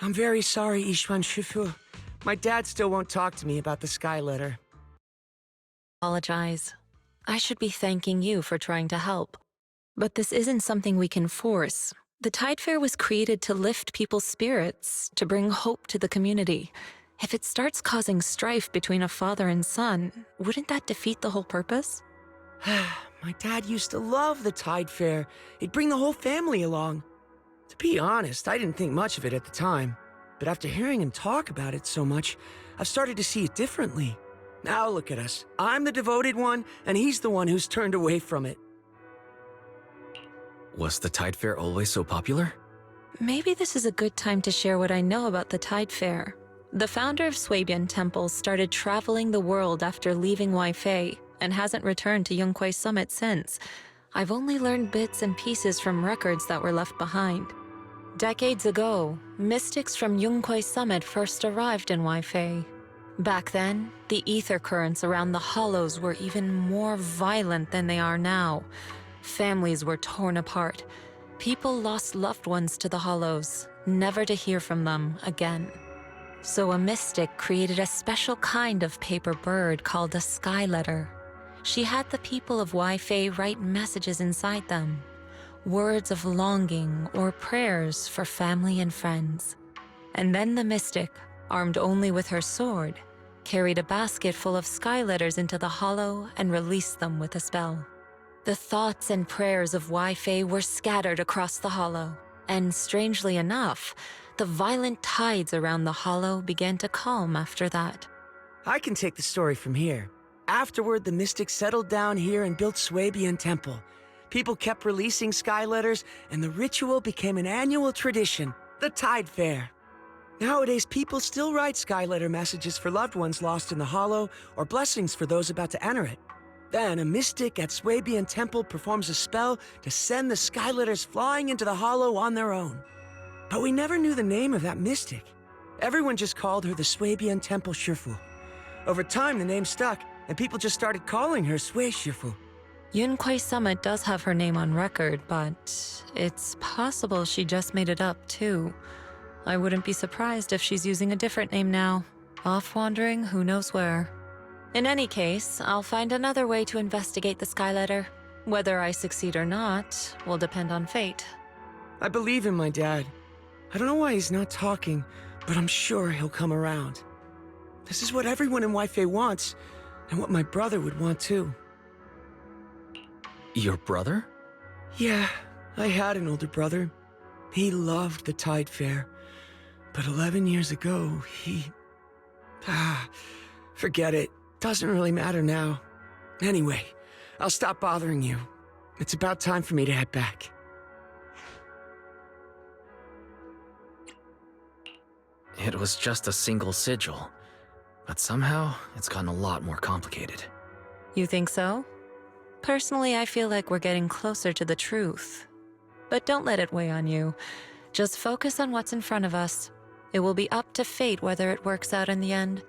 I'm very sorry, Ishwan Shifu. My dad still won't talk to me about the sky letter. Apologize. I should be thanking you for trying to help. But this isn't something we can force. The Tide Fair was created to lift people's spirits, to bring hope to the community. If it starts causing strife between a father and son, wouldn't that defeat the whole purpose? My dad used to love the Tide Fair. He'd bring the whole family along. To be honest, I didn't think much of it at the time. But after hearing him talk about it so much, I've started to see it differently. Now look at us. I'm the devoted one, and he's the one who's turned away from it. Was the Tide Fair always so popular? Maybe this is a good time to share what I know about the Tide Fair. The founder of Swabian Temple started traveling the world after leaving Waifei and hasn't returned to Yunkwei Summit since. I've only learned bits and pieces from records that were left behind. Decades ago, mystics from Yunkwei Summit first arrived in Waifei. Back then, the ether currents around the hollows were even more violent than they are now. Families were torn apart. People lost loved ones to the hollows, never to hear from them again. So a mystic created a special kind of paper bird called a sky letter. She had the people of Waifei write messages inside them, words of longing or prayers for family and friends. And then the mystic, armed only with her sword, carried a basket full of sky letters into the hollow and released them with a spell. The thoughts and prayers of Waifei were scattered across the hollow, and strangely enough, the violent tides around the hollow began to calm after that. I can take the story from here. Afterward, the mystics settled down here and built Swabian Temple. People kept releasing sky letters, and the ritual became an annual tradition, the Tide Fair. Nowadays, people still write sky letter messages for loved ones lost in the hollow or blessings for those about to enter it. Then, a mystic at Swabian Temple performs a spell to send the sky letters flying into the hollow on their own. But we never knew the name of that mystic. Everyone just called her the Swabian Temple Shifu. Over time, the name stuck, and people just started calling her Sui Shifu. Yunkwei Summit does have her name on record, but it's possible she just made it up, too. I wouldn't be surprised if she's using a different name now, off wandering who knows where. In any case, I'll find another way to investigate the sky letter. Whether I succeed or not will depend on fate. I believe in my dad. I don't know why he's not talking, but I'm sure he'll come around. This is what everyone in Waifei wants, and what my brother would want too. Your brother? Yeah, I had an older brother. He loved the Tide Fair. But 11 years ago, forget it. Doesn't really matter now. Anyway, I'll stop bothering you. It's about time for me to head back. It was just a single sigil, but somehow it's gotten a lot more complicated. You think so? Personally, I feel like we're getting closer to the truth. But don't let it weigh on you. Just focus on what's in front of us. It will be up to fate whether it works out in the end.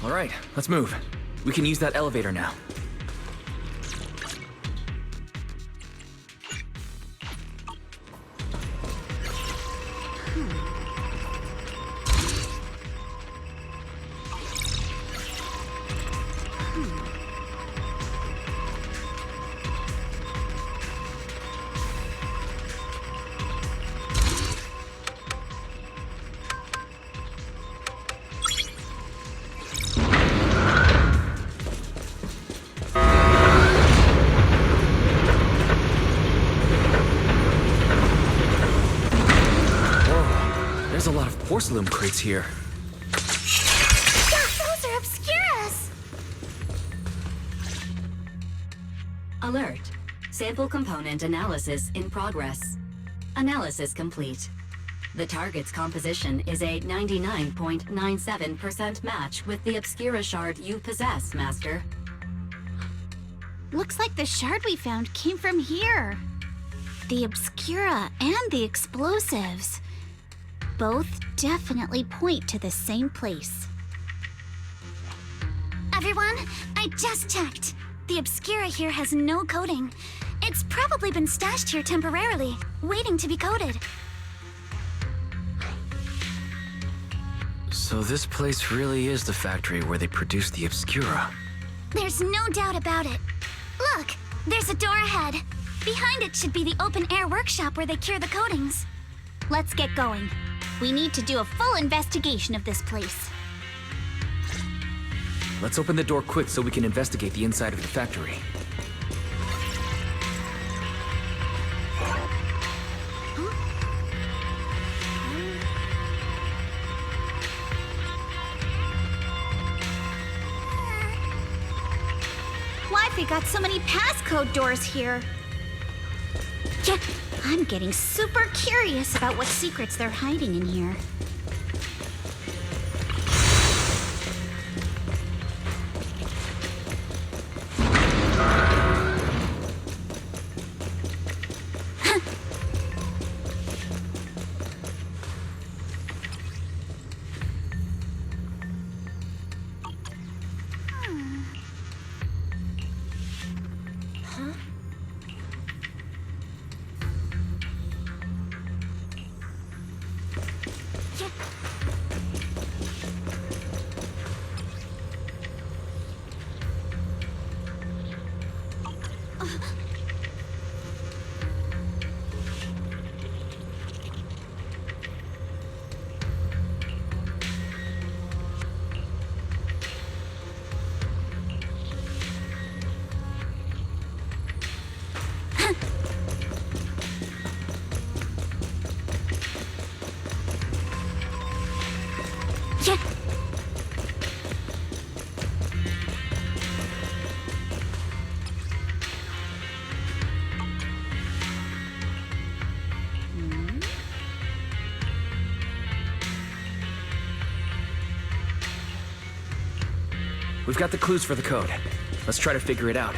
All right, let's move. We can use that elevator now. There's a lot of porcelain crates here. Those are obscuras! Alert. Sample component analysis in progress. Analysis complete. The target's composition is a 99.97% match with the Obscura shard you possess, Master. Looks like the shard we found came from here. The Obscura and the explosives. Both definitely point to the same place. Everyone, I just checked. The Obscura here has no coding. It's probably been stashed here temporarily, waiting to be coded. So this place really is the factory where they produce the Obscura. There's no doubt about it. Look, there's a door ahead. Behind it should be the open-air workshop where they cure the coatings. Let's get going. We need to do a full investigation of this place. Let's open the door quick so we can investigate the inside of the factory. Why've they got so many passcode doors here? Yeah, I'm getting super curious about what secrets they're hiding in here. We've got the clues for the code. Let's try to figure it out.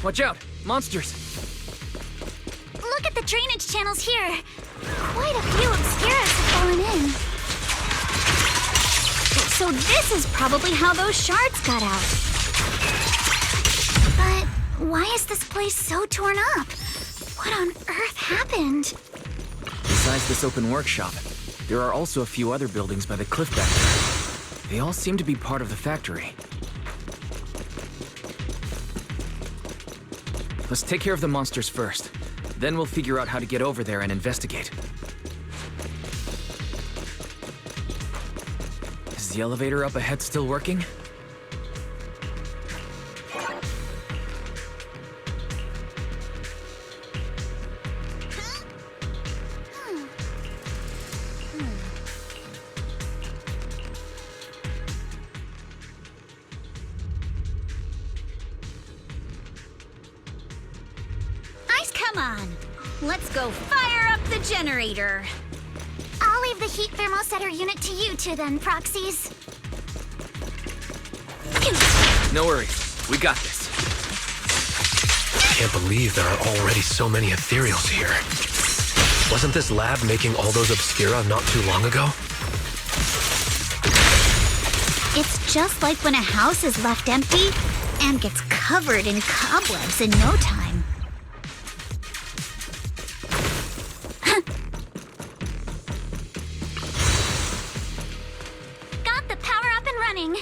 Watch out! Monsters! Look at the drainage channels here. Quite a few obscuras have fallen in. So this is probably how those shards got out. But why is this place so torn up? What on earth happened? Besides this open workshop, there are also a few other buildings by the cliff back there. They all seem to be part of the factory. Let's take care of the monsters first. Then we'll figure out how to get over there and investigate. Is the elevator up ahead still working? Let's go fire up the generator. I'll leave the heat thermosetter unit to you two then, proxies. No worries. We got this. Can't believe there are already so many ethereals here. Wasn't this lab making all those Obscura not too long ago? It's just like when a house is left empty and gets covered in cobwebs in no time. Got the power up and running.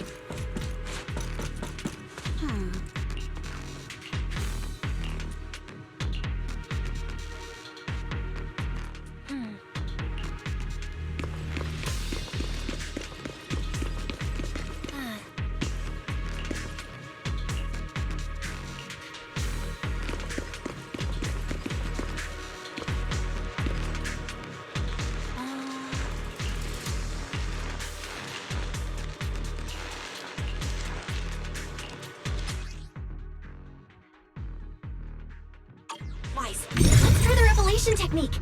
Wise, let's try the revelation technique.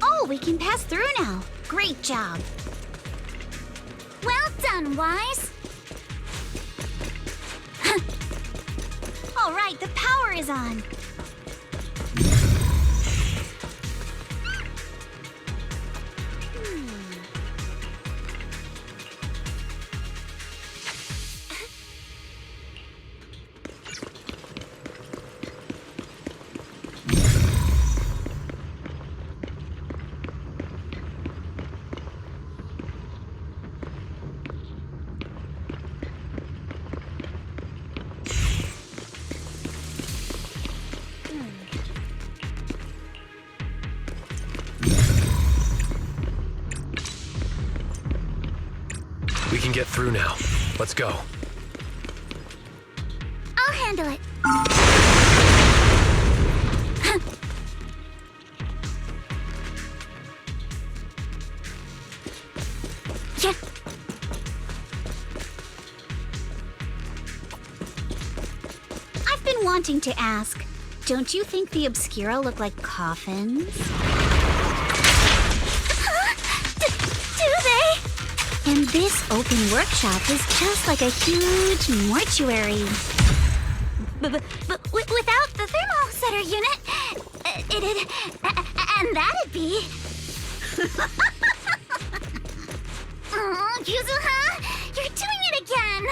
Oh, we can pass through now. Great job. Well done, Wise. All right, the power is on. We can get through now. Let's go. I'll handle it. Yeah. I've been wanting to ask, don't you think the Obscura look like coffins? Do they? And this open workshop is just like a huge mortuary. But without the thermosetter unit, it'd... and that'd be... Oh, Yuzuha, you're doing it again!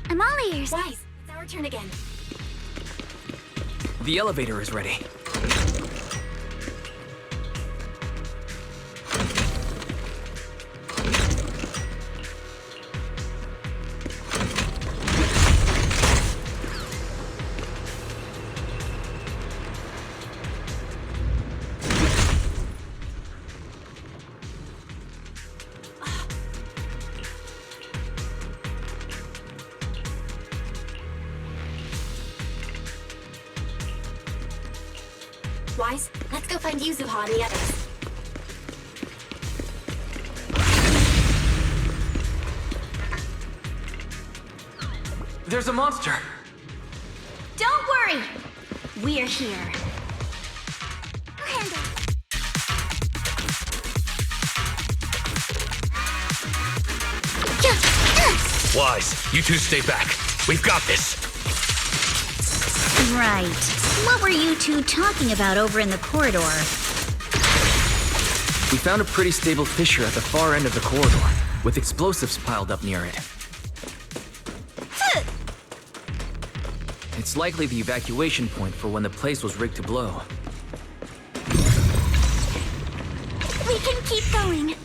I'm all ears. Wise, it's our turn again. The elevator is ready. Wise, let's go find Yuzuha and the others. There's a monster! Don't worry! We're here. I'll handle it. Wise, you two stay back. We've got this. Right. What were you two talking about over in the corridor? We found a pretty stable fissure at the far end of the corridor, with explosives piled up near it. It's likely the evacuation point for when the place was rigged to blow. We can keep going.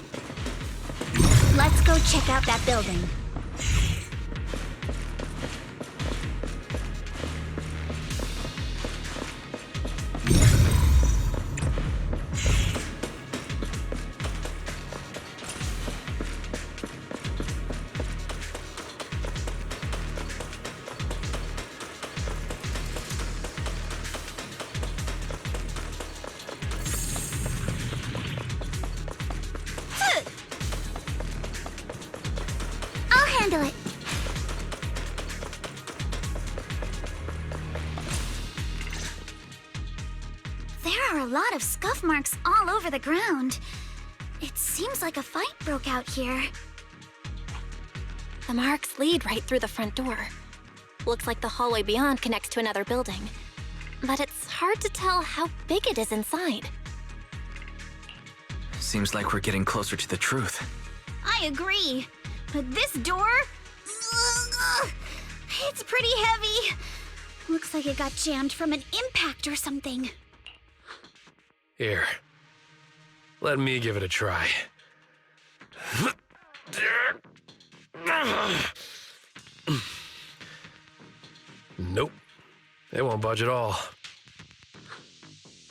Let's go check out that building. There are a lot of scuff marks all over the ground. It seems like a fight broke out here. The marks lead right through the front door. Looks like the hallway beyond connects to another building. But it's hard to tell how big it is inside. Seems like we're getting closer to the truth. I agree. But this door? It's pretty heavy. Looks like it got jammed from an impact or something. Here. Let me give it a try. Nope. It won't budge at all.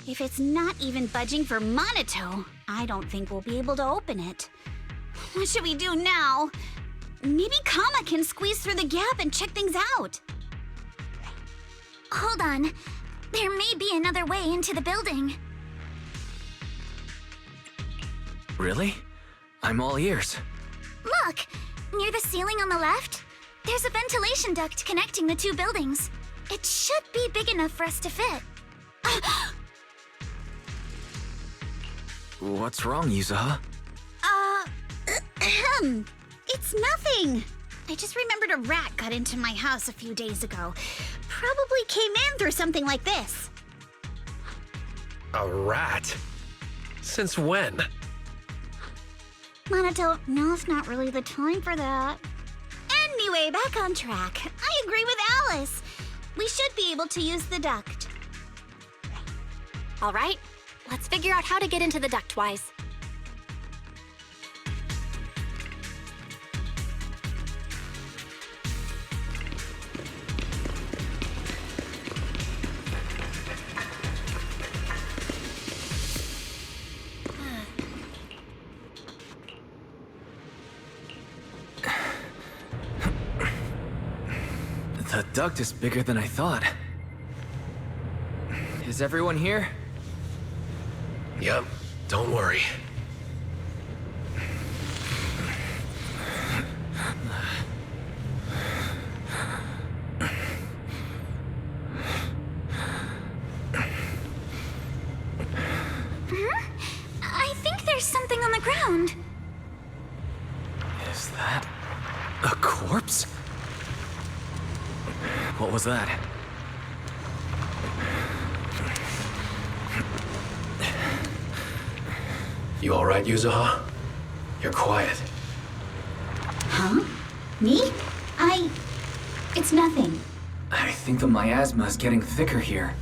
If it's not even budging for Monito, I don't think we'll be able to open it. What should we do now? Maybe Kama can squeeze through the gap and check things out. Hold on. There may be another way into the building. Really? I'm all ears. Look! Near the ceiling on the left, there's a ventilation duct connecting the two buildings. It should be big enough for us to fit. What's wrong, Yuzuha? It's nothing. I just remembered a rat got into my house a few days ago. Probably came in through something like this. A rat? Since when? Monito, now's not really the time for that. Anyway, back on track. I agree with Alice. We should be able to use the duct. All right, let's figure out how to get into the ductwise. The duct is bigger than I thought. Is everyone here? Yep, don't worry. I think there's something on the ground. Is that a corpse? What was that? You alright, Yuzuha? You're quiet. Huh? Me? It's nothing. I think the miasma is getting thicker here.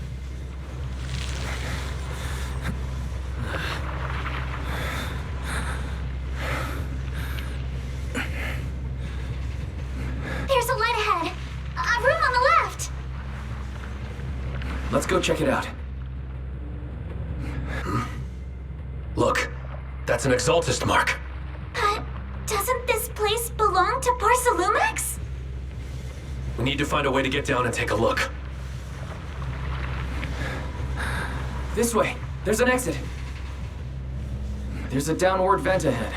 There's a light ahead. A room on the left. Let's go check it out. Look, that's an Exaltist mark. But doesn't this place belong to Parsalumax? We need to find a way to get down and take a look. This way. There's an exit. There's a downward vent ahead.